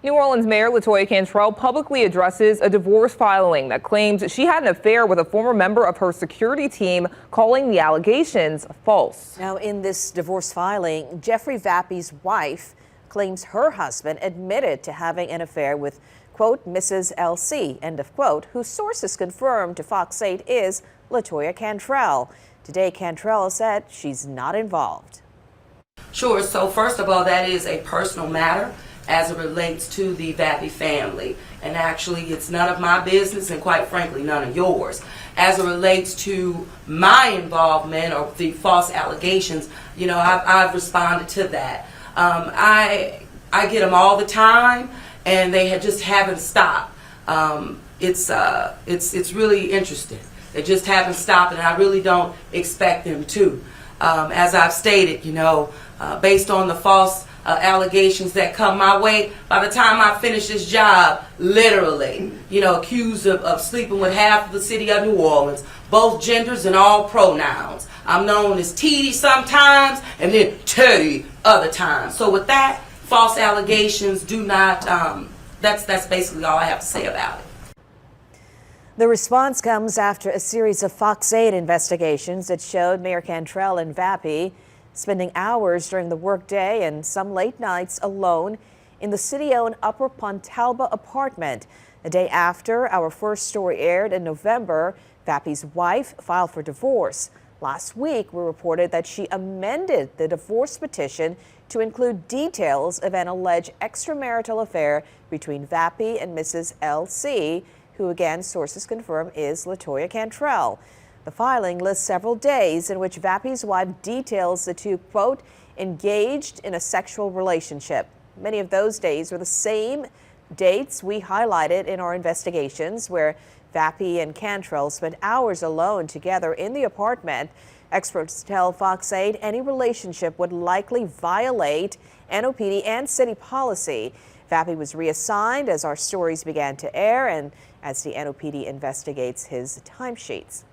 New Orleans Mayor LaToya Cantrell publicly addresses a divorce filing that claims she had an affair with a former member of her security team, calling the allegations false. Now, in this divorce filing, Jeffrey Vappy's wife claims her husband admitted to having an affair with, quote, Mrs. LC, end of quote, whose sources confirmed to Fox 8 is LaToya Cantrell. Today, Cantrell said she's not involved. Sure. So first of all, that is a personal matter as it relates to the Vappy family. And actually, it's none of my business and quite frankly, none of yours. As it relates to my involvement or the false allegations, you know, I've responded to that. I get them all the time, and they just haven't stopped. It's really interesting. They just haven't stopped, and I really don't expect them to. As I've stated, you know, based on the false allegations that come my way, by the time I finish this job, literally, you know, accused of sleeping with half of the city of New Orleans, both genders and all pronouns. I'm known as T sometimes and then Teddy other times. So with that, false allegations do not, that's basically all I have to say about it. The response comes after a series of Fox 8 investigations that showed Mayor Cantrell and Vappy spending hours during the workday and some late nights alone in the city-owned Upper Pontalba apartment. The day after our first story aired in November, Vappy's wife filed for divorce. Last week, we reported that she amended the divorce petition to include details of an alleged extramarital affair between Vappy and Mrs. LC, who again sources confirm is LaToya Cantrell. The filing lists several days in which Vappy's wife details the two, quote, engaged in a sexual relationship. Many of those days were the same dates we highlighted in our investigations, where Vappy and Cantrell spent hours alone together in the apartment. Experts tell Fox 8 any relationship would likely violate NOPD and city policy. Vappy was reassigned as our stories began to air and as the NOPD investigates his timesheets.